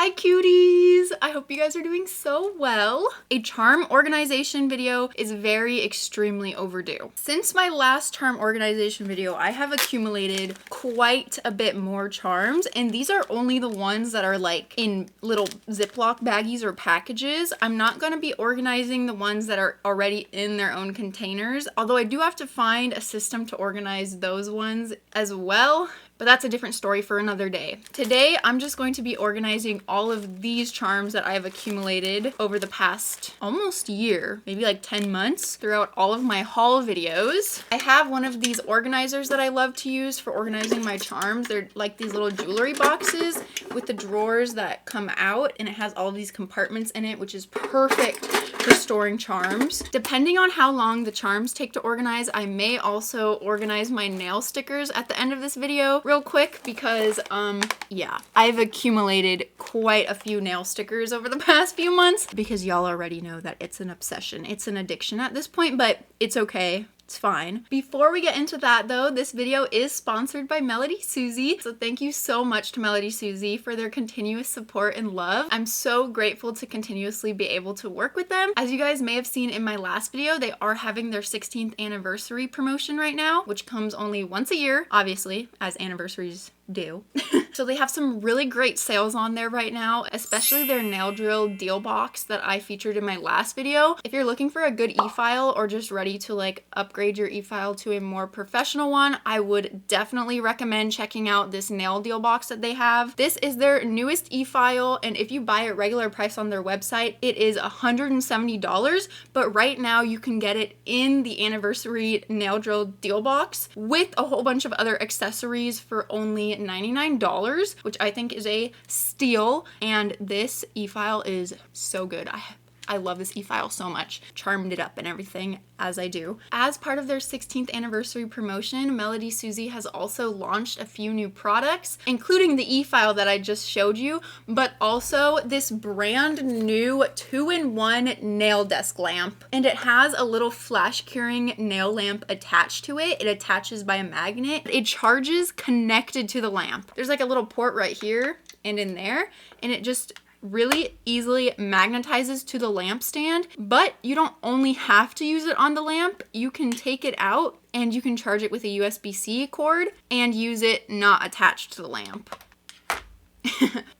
Hi cuties! I hope you guys are doing so well. A charm organization video is extremely overdue. Since my last charm organization video, I have accumulated quite a bit more charms, and these are only the ones that are like in little Ziploc baggies or packages. I'm not going to be organizing the ones that are already in their own containers, although I do have to find a system to organize those ones as well. But that's a different story for another day. Today, I'm just going to be organizing all of these charms that I've accumulated over the past almost year, maybe like 10 months, throughout all of my haul videos. I have one of these organizers that I love to use for organizing my charms. They're like these little jewelry boxes with the drawers that come out, and it has all these compartments in it, which is perfect for storing charms. Depending on how long the charms take to organize, I may also organize my nail stickers at the end of this video real quick because, yeah, I've accumulated quite a few nail stickers over the past few months because y'all already know that it's an obsession. It's an addiction at this point, but it's okay. It's fine. Before we get into that though, this video is sponsored by Melody Susie. So thank you so much to Melody Susie for their continuous support and love. I'm so grateful to continuously be able to work with them. As you guys may have seen in my last video, they are having their 16th anniversary promotion right now, which comes only once a year, obviously, as anniversaries do. So they have some really great sales on there right now, especially their nail drill deal box that I featured in my last video. If you're looking for a good e-file or just ready to like upgrade your e-file to a more professional one, I would definitely recommend checking out this nail deal box that they have. This is their newest e-file, and if you buy it regular price on their website, it is $170, but right now you can get it in the anniversary nail drill deal box with a whole bunch of other accessories for only $99, which I think is a steal, and this e-file is so good. I love this e-file so much. Charmed it up and everything, as I do. As part of their 16th anniversary promotion, Melody Susie has also launched a few new products, including the e-file that I just showed you, but also this brand new 2-in-1 nail desk lamp. And it has a little flash curing nail lamp attached to it. It attaches by a magnet. It charges connected to the lamp. There's like a little port right here and in there, and it just really easily magnetizes to the lamp stand, but you don't only have to use it on the lamp. You can take it out and you can charge it with a USB-C cord and use it not attached to the lamp.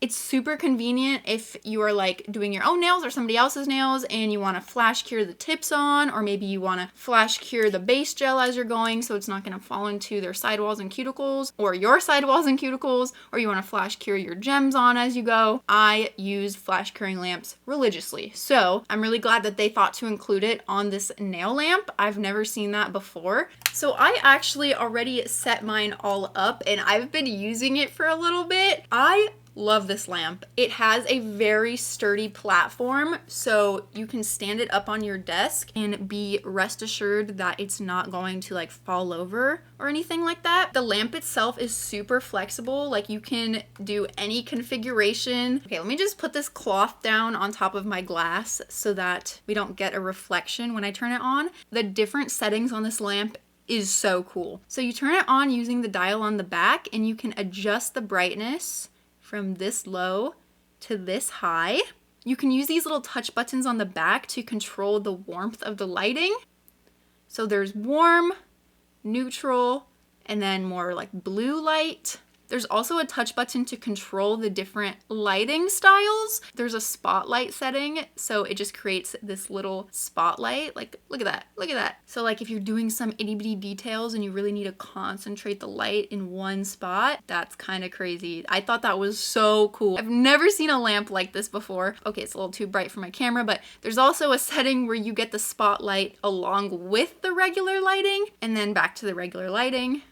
It's super convenient if you are like doing your own nails or somebody else's nails and you want to flash cure the tips on, or maybe you want to flash cure the base gel as you're going so it's not going to fall into their sidewalls and cuticles, or your sidewalls and cuticles, or you want to flash cure your gems on as you go. I use flash curing lamps religiously, so I'm really glad that they thought to include it on this nail lamp. I've never seen that before. So I actually already set mine all up and I've been using it for a little bit. I love this lamp. It has a very sturdy platform, so you can stand it up on your desk and be rest assured that it's not going to like fall over or anything like that. The lamp itself is super flexible. Like you can do any configuration. Okay, let me just put this cloth down on top of my glass so that we don't get a reflection when I turn it on. The different settings on this lamp is so cool. So you turn it on using the dial on the back and you can adjust the brightness from this low to this high. You can use these little touch buttons on the back to control the warmth of the lighting. So there's warm, neutral, and then more like blue light. There's also a touch button to control the different lighting styles. There's a spotlight setting, so it just creates this little spotlight. Like, look at that, look at that. So like if you're doing some itty bitty details and you really need to concentrate the light in one spot, that's kind of crazy. I thought that was so cool. I've never seen a lamp like this before. Okay, it's a little too bright for my camera, but there's also a setting where you get the spotlight along with the regular lighting, and then back to the regular lighting.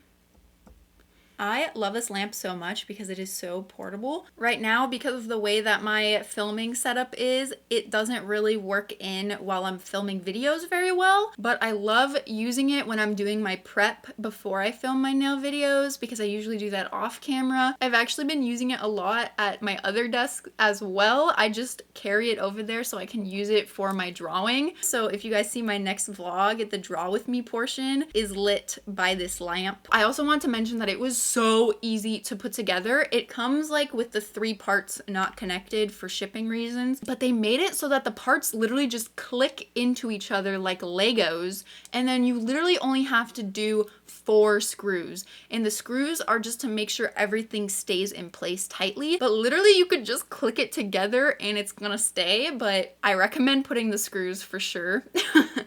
I love this lamp so much because it is so portable. Right now, because of the way that my filming setup is, it doesn't really work in while I'm filming videos very well, but I love using it when I'm doing my prep before I film my nail videos because I usually do that off camera. I've actually been using it a lot at my other desk as well. I just carry it over there so I can use it for my drawing. So if you guys see my next vlog, the draw with me portion is lit by this lamp. I also want to mention that it was so easy to put together. It comes like with the 3 parts not connected for shipping reasons, but they made it so that the parts literally just click into each other like Legos, and then you literally only have to do 4 screws, and the screws are just to make sure everything stays in place tightly, but literally you could just click it together and it's gonna stay. But I recommend putting the screws for sure,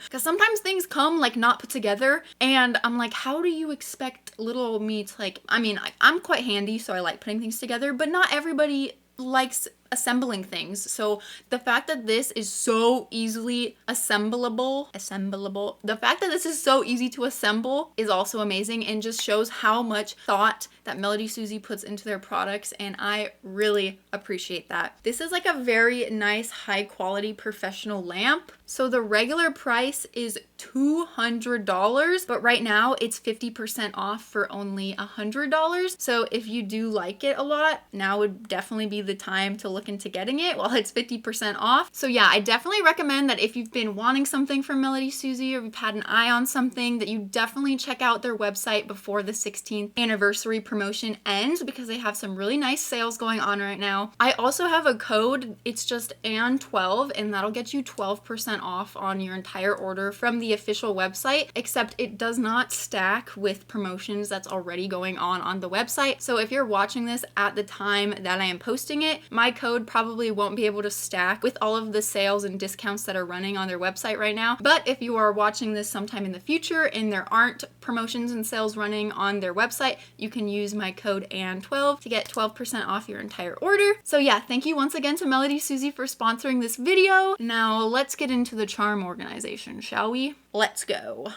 because sometimes things come like not put together, and I'm like, how do you expect little old me to like, I mean, I'm quite handy, so I like putting things together, but not everybody likes assembling things. So the fact that this is so easily assemblable, the fact that this is so easy to assemble is also amazing, and just shows how much thought that Melody Susie puts into their products, and I really appreciate that. This is like a very nice, high quality professional lamp. So the regular price is $200, but right now it's 50% off for only $100. So if you do like it a lot, now would definitely be the time to look into getting it while it's 50% off. So yeah, I definitely recommend that if you've been wanting something from Melody Susie, or you've had an eye on something, that you definitely check out their website before the 16th anniversary promotion ends, because they have some really nice sales going on right now. I also have a code, it's just ANN12, and that'll get you 12% off on your entire order from the official website, except it does not stack with promotions that's already going on the website. So if you're watching this at the time that I am posting it, my code probably won't be able to stack with all of the sales and discounts that are running on their website right now. But if you are watching this sometime in the future and there aren't promotions and sales running on their website, you can use my code ANN12 to get 12% off your entire order. So yeah, thank you once again to Melody Susie for sponsoring this video. Now let's get into the charm organization, shall we? Let's go.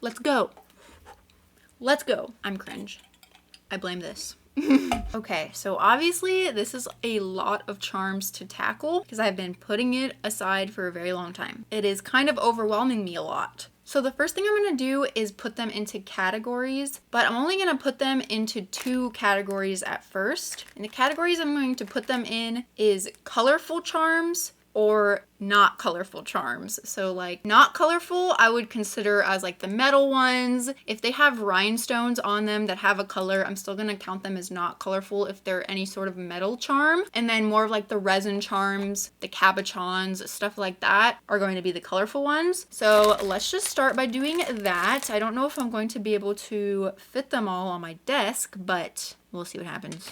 Let's go. Let's go. I'm cringe. I blame this. Okay, so obviously this is a lot of charms to tackle because I've been putting it aside for a very long time. It is kind of overwhelming me a lot. So the first thing I'm going to do is put them into categories, but I'm only going to put them into 2 categories at first. And the categories I'm going to put them in is colorful charms or not colorful charms. So like not colorful, I would consider as like the metal ones. If they have rhinestones on them that have a color, I'm still gonna count them as not colorful if they're any sort of metal charm. And then more of like the resin charms, the cabochons, stuff like that are going to be the colorful ones. So let's just start by doing that. I don't know if I'm going to be able to fit them all on my desk, but we'll see what happens.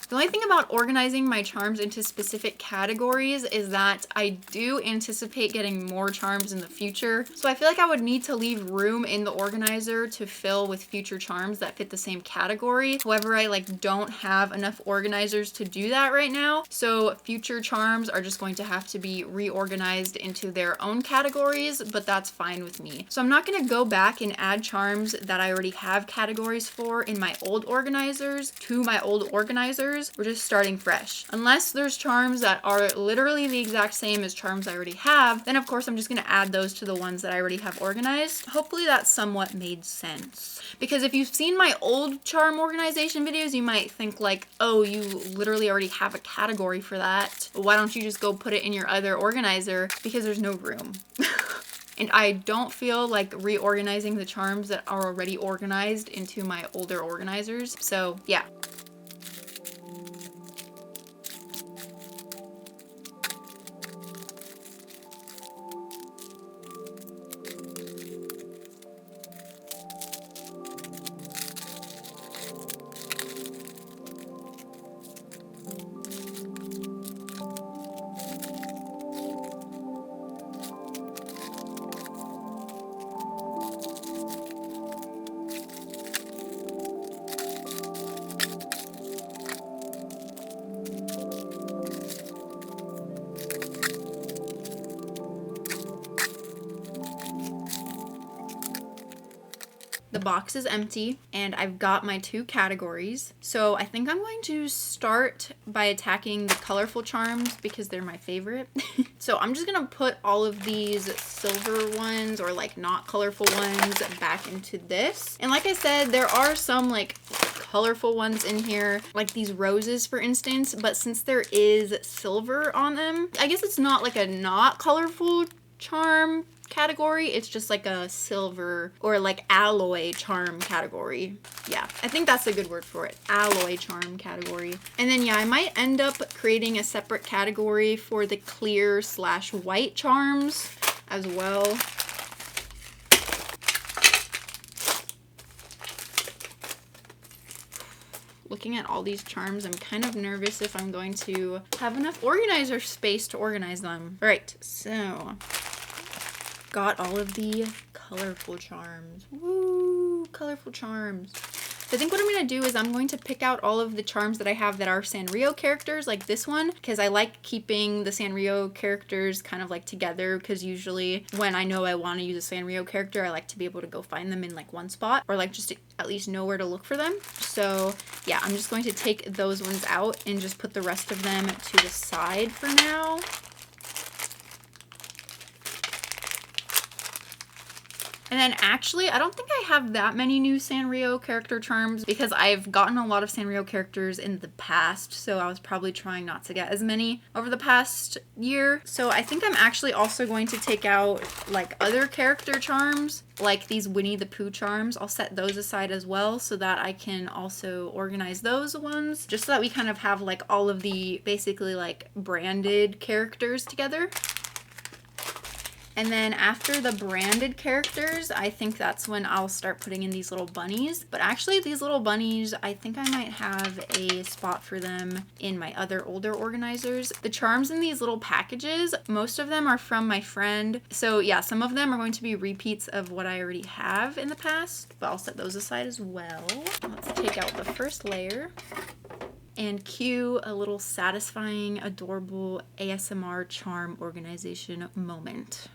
The only thing about organizing my charms into specific categories is that I do anticipate getting more charms in the future. So I feel like I would need to leave room in the organizer to fill with future charms that fit the same category. However, I like don't have enough organizers to do that right now. So future charms are just going to have to be reorganized into their own categories, but that's fine with me. So I'm not going to go back and add charms that I already have categories for in my old organizers to my old organizers. We're just starting fresh. Unless there's charms that are literally the exact same as charms I already have, then of course I'm just going to add those to the ones that I already have organized. Hopefully that somewhat made sense. Because if you've seen my old charm organization videos, you might think like, oh, you literally already have a category for that. Why don't you just go put it in your other organizer? Because there's no room. And I don't feel like reorganizing the charms that are already organized into my older organizers. So yeah. The box is empty and I've got my 2 categories. So I think I'm going to start by attacking the colorful charms because they're my favorite. So I'm just gonna put all of these silver ones or like not colorful ones back into this. And like I said, there are some like colorful ones in here, like these roses for instance, but since there is silver on them, I guess it's not like a not colorful charm category. It's just like a silver or like alloy charm category. Yeah, I think that's a good word for it. Alloy charm category. And then yeah, I might end up creating a separate category for the clear / white charms as well. Looking at all these charms, I'm kind of nervous if I'm going to have enough organizer space to organize them. All right, so got all of the colorful charms. Woo, colorful charms. So I think what I'm going to do is I'm going to pick out all of the charms that I have that are Sanrio characters, like this one, because I like keeping the Sanrio characters kind of like together, because usually when I know I want to use a Sanrio character, I like to be able to go find them in like one spot, or like just to at least know where to look for them. So yeah, I'm just going to take those ones out and just put the rest of them to the side for now. And then actually, I don't think I have that many new Sanrio character charms because I've gotten a lot of Sanrio characters in the past, so I was probably trying not to get as many over the past year. So I think I'm actually also going to take out like other character charms, like these Winnie the Pooh charms. I'll set those aside as well so that I can also organize those ones, just so that we kind of have like all of the basically like branded characters together. And then after the branded characters, I think that's when I'll start putting in these little bunnies. But actually these little bunnies, I think I might have a spot for them in my other older organizers. The charms in these little packages, most of them are from my friend. So yeah, some of them are going to be repeats of what I already have in the past, but I'll set those aside as well. Let's take out the first layer and cue a little satisfying, adorable ASMR charm organization moment.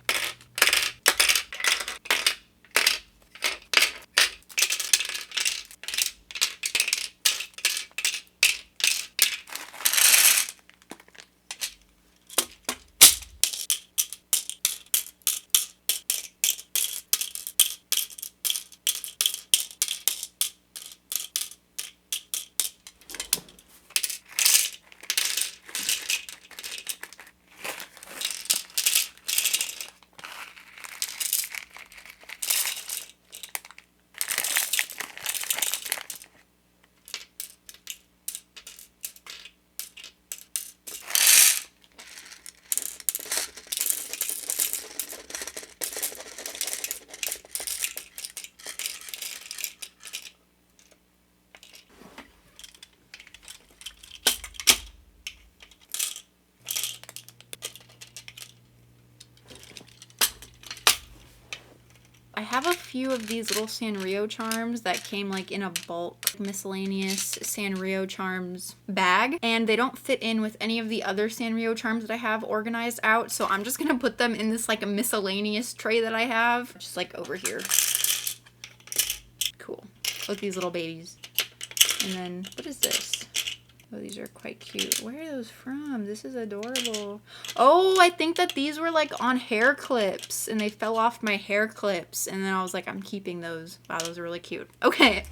I have a few of these little Sanrio charms that came like in a bulk miscellaneous Sanrio charms bag, and they don't fit in with any of the other Sanrio charms that I have organized out, so I'm just gonna put them in this like a miscellaneous tray that I have, just like over here. Cool. Look at these little babies. And then, what is this? Oh, these are quite cute. Where are those from? This is adorable. Oh, I think that these were like on hair clips and they fell off my hair clips. And then I was like, I'm keeping those. Wow, those are really cute. Okay.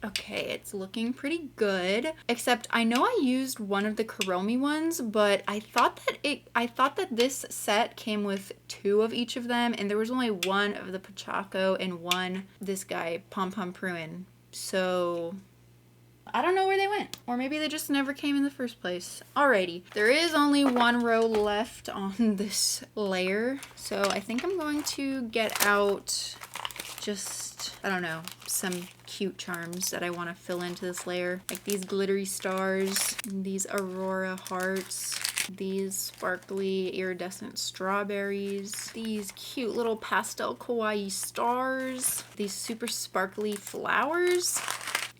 Okay, it's looking pretty good. Except I know I used one of the Kuromi ones, but I thought that this set came with 2 of each of them, and there was only 1 of the Pochacco and 1 this guy, Pom Pom Pruin. So I don't know where they went, or maybe they just never came in the first place. Alrighty, there is only 1 row left on this layer, so I think I'm going to get out just, I don't know, some cute charms that I want to fill into this layer, like these glittery stars, these aurora hearts, these sparkly iridescent strawberries, these cute little pastel kawaii stars, these super sparkly flowers.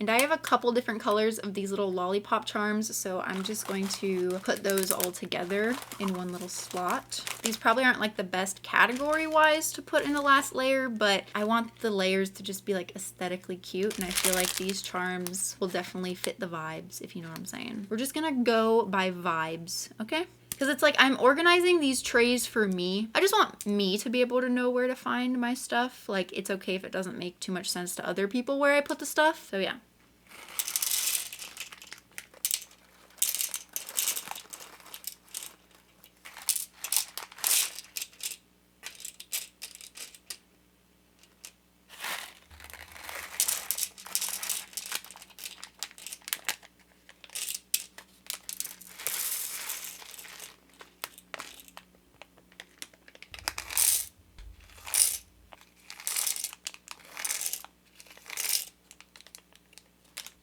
And I have a couple different colors of these little lollipop charms, so I'm just going to put those all together in one little slot. These probably aren't like the best category-wise to put in the last layer, but I want the layers to just be like aesthetically cute, and I feel like these charms will definitely fit the vibes, if you know what I'm saying. We're just gonna go by vibes, okay? Because it's like I'm organizing these trays for me. I just want me to be able to know where to find my stuff. Like, it's okay if it doesn't make too much sense to other people where I put the stuff. So yeah.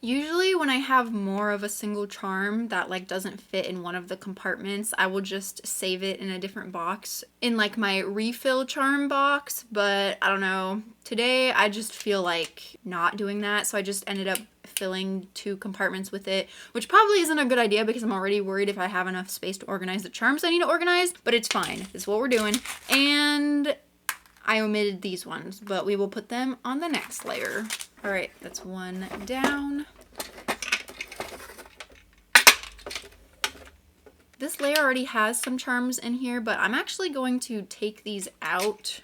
Usually when I have more of a single charm that like doesn't fit in one of the compartments, I will just save it in a different box in like my refill charm box, but I don't know. Today I just feel like not doing that, so I just ended up filling 2 compartments with it, which probably isn't a good idea because I'm already worried if I have enough space to organize the charms I need to organize, but it's fine. It's what we're doing. And I omitted these ones, but we will put them on the next layer. All right, that's one down. This layer already has some charms in here, but I'm actually going to take these out.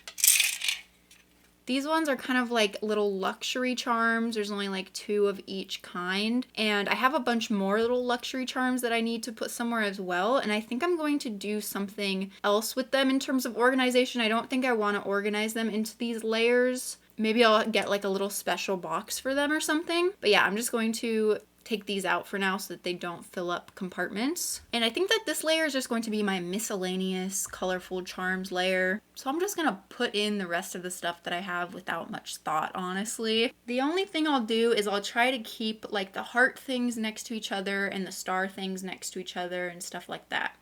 These ones are kind of like little luxury charms. There's only like 2 of each kind. And I have a bunch more little luxury charms that I need to put somewhere as well. And I think I'm going to do something else with them in terms of organization. I don't think I want to organize them into these layers. Maybe I'll get like a little special box for them or something. But yeah, I'm just going to take these out for now so that they don't fill up compartments. And I think that this layer is just going to be my miscellaneous colorful charms layer. So I'm just gonna put in the rest of the stuff that I have without much thought, honestly. The only thing I'll do is I'll try to keep like the heart things next to each other and the star things next to each other and stuff like that.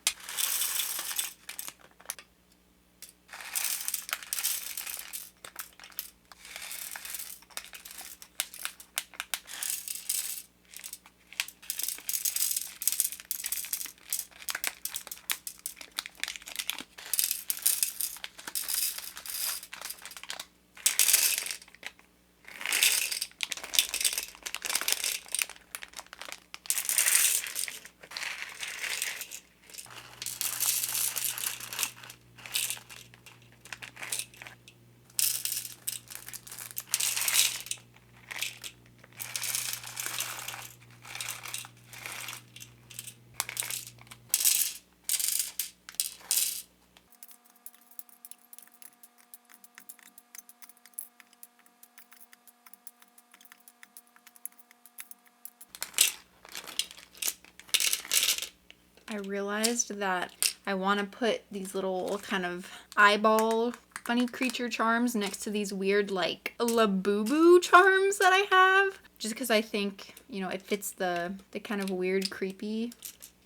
I realized that I want to put these little kind of eyeball funny creature charms next to these weird like Labubu charms that I have. Just because I think, you know, it fits the kind of weird creepy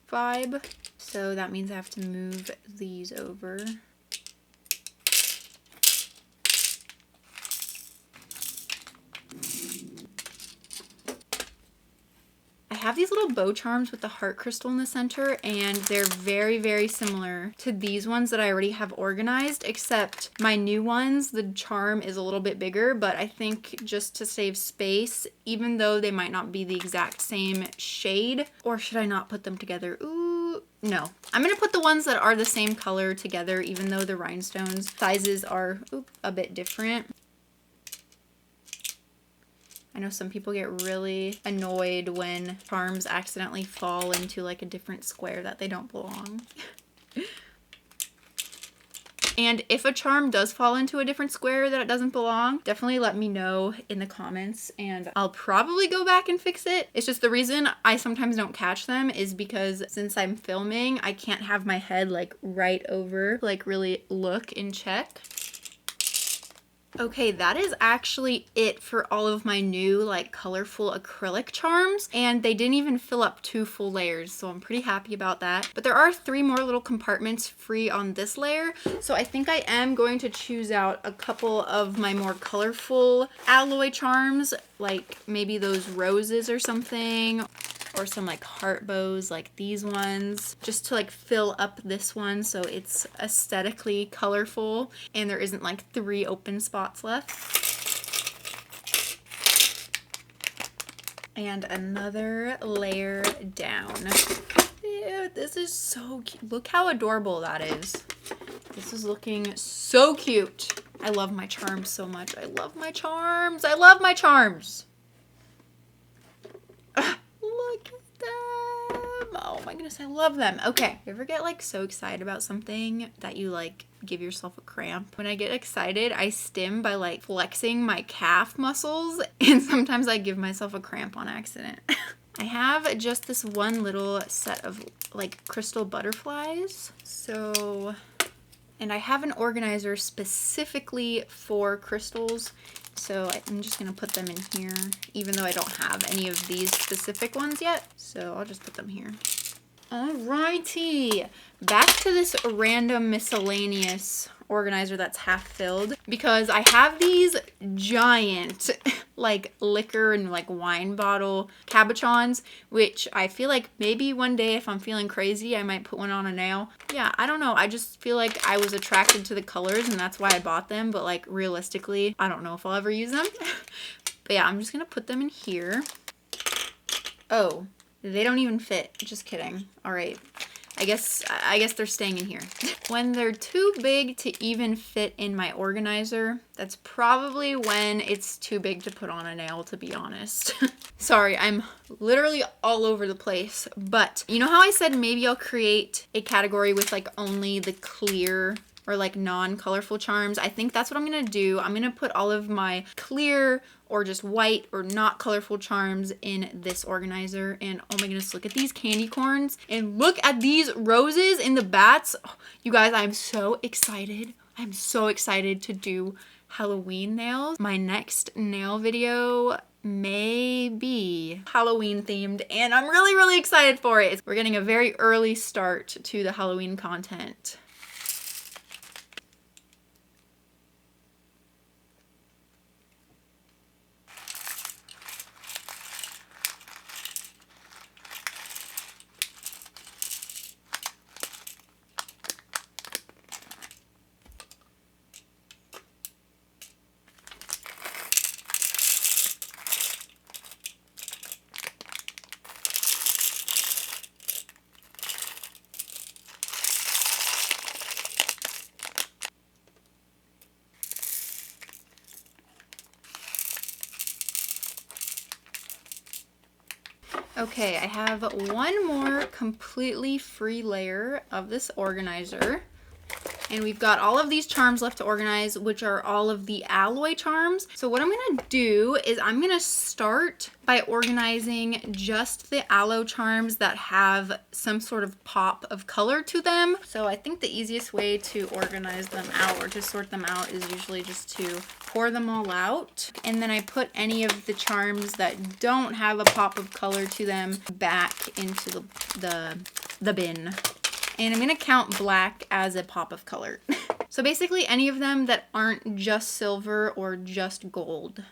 vibe. So that means I have to move these over. I have these little bow charms with the heart crystal in the center, and they're very, very similar to these ones that I already have organized, except my new ones, the charm is a little bit bigger, but I think just to save space, even though they might not be the exact same shade, or should I not put them together? Ooh, no. I'm gonna put the ones that are the same color together, even though the rhinestones sizes are a bit different. I know some people get really annoyed when charms accidentally fall into like a different square that they don't belong. And if a charm does fall into a different square that it doesn't belong, definitely let me know in the comments and I'll probably go back and fix it. It's just the reason I sometimes don't catch them is because since I'm filming, I can't have my head like right over, like really look and check. Okay, that is actually it for all of my new like colorful acrylic charms, and they didn't even fill up 2 full layers, so I'm pretty happy about that. But there are 3 more little compartments free on this layer, so I think I am going to choose out a couple of my more colorful alloy charms, like maybe those roses or something, or some like heart bows like these ones, just to like fill up this one so it's aesthetically colorful and there isn't like 3 open spots left. And another layer down. Ew, this is so cute. Look how adorable that is. This is looking so cute. I love my charms so much. I love my charms. I love my charms. Look at them. Oh my goodness, I love them. Okay, you ever get like so excited about something that you like give yourself a cramp? When I get excited, I stim by like flexing my calf muscles, and sometimes I give myself a cramp on accident. I have just this one little set of like crystal butterflies. So, and I have an organizer specifically for crystals. So I'm just gonna put them in here, even though I don't have any of these specific ones yet. So I'll just put them here. Alrighty, back to this random miscellaneous organizer that's half filled, because I have these giant like liquor and like wine bottle cabochons, which I feel like maybe one day if I'm feeling crazy I might put one on a nail. Yeah, I don't know, I just feel like I was attracted to the colors and that's why I bought them, but like realistically I don't know if I'll ever use them. But yeah, I'm just gonna put them in here. Oh, they don't even fit. Just kidding. All right. I guess they're staying in here. When they're too big to even fit in my organizer, that's probably when it's too big to put on a nail, to be honest. Sorry, I'm literally all over the place. But you know how I said maybe I'll create a category with like only the clear or like non-colorful charms? I think that's what I'm gonna do. I'm gonna put all of my clear or just white or not colorful charms in this organizer. And oh my goodness, look at these candy corns and look at these roses in the bats. Oh, you guys, I'm so excited. I'm so excited to do Halloween nails. My next nail video may be Halloween themed and I'm really, really excited for it. We're getting a very early start to the Halloween content. Okay, I have one more completely free layer of this organizer. And we've got all of these charms left to organize, which are all of the alloy charms. So what I'm gonna do is I'm gonna start by organizing just the aloe charms that have some sort of pop of color to them. So I think the easiest way to organize them out or to sort them out is usually just to pour them all out. And then I put any of the charms that don't have a pop of color to them back into the bin. And I'm gonna count black as a pop of color. So basically any of them that aren't just silver or just gold.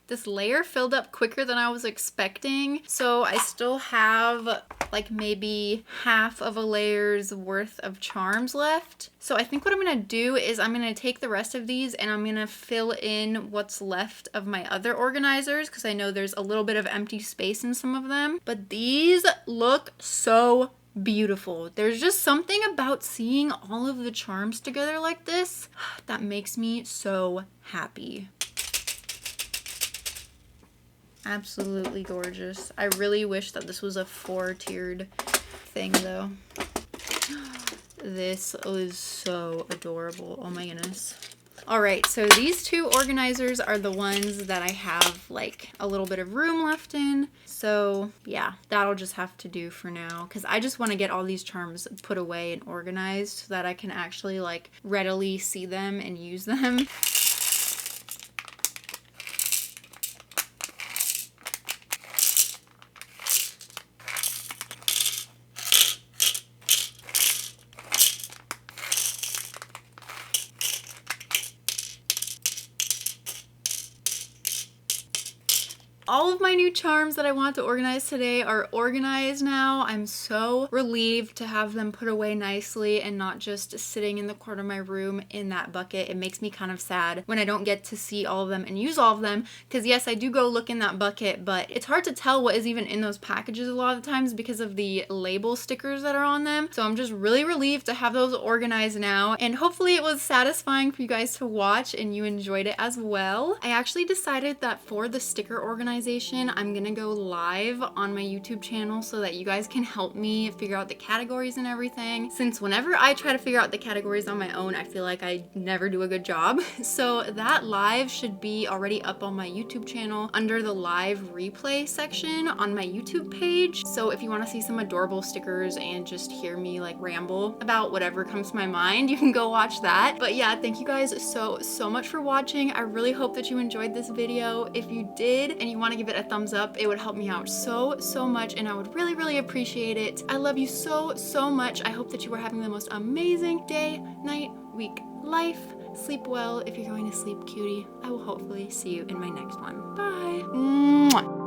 This layer filled up quicker than I was expecting, so I still have like maybe half of a layer's worth of charms left. So I think what I'm gonna do is I'm gonna take the rest of these and I'm gonna fill in what's left of my other organizers because I know there's a little bit of empty space in some of them. But these look so beautiful. There's just something about seeing all of the charms together like this that makes me so happy. Absolutely gorgeous. I really wish that this was a 4-tiered thing though. This is so adorable. Oh my goodness. All right, so these two organizers are the ones that I have like a little bit of room left in. So yeah, that'll just have to do for now because I just want to get all these charms put away and organized so that I can actually like readily see them and use them. all of my new charms that I want to organize today are organized now. I'm so relieved to have them put away nicely and not just sitting in the corner of my room in that bucket. It makes me kind of sad when I don't get to see all of them and use all of them, because yes, I do go look in that bucket, but it's hard to tell what is even in those packages a lot of the times because of the label stickers that are on them. So I'm just really relieved to have those organized now, and hopefully it was satisfying for you guys to watch and you enjoyed it as well. I actually decided that for the sticker organization, I'm gonna go live on my YouTube channel so that you guys can help me figure out the categories and everything, since whenever I try to figure out the categories on my own, I feel like I never do a good job. So that live should be already up on my YouTube channel under the live replay section on my YouTube page. So if you want to see some adorable stickers and just hear me like ramble about whatever comes to my mind, you can go watch that. But yeah, thank you guys so much for watching. I really hope that you enjoyed this video. If you did and you want to give it a thumbs up, it would help me out so much, and I would really appreciate it. I love you so much. I hope that you are having the most amazing day, night, week, life. Sleep well if you're going to sleep, cutie. I will hopefully see you in my next one. Bye. Mwah.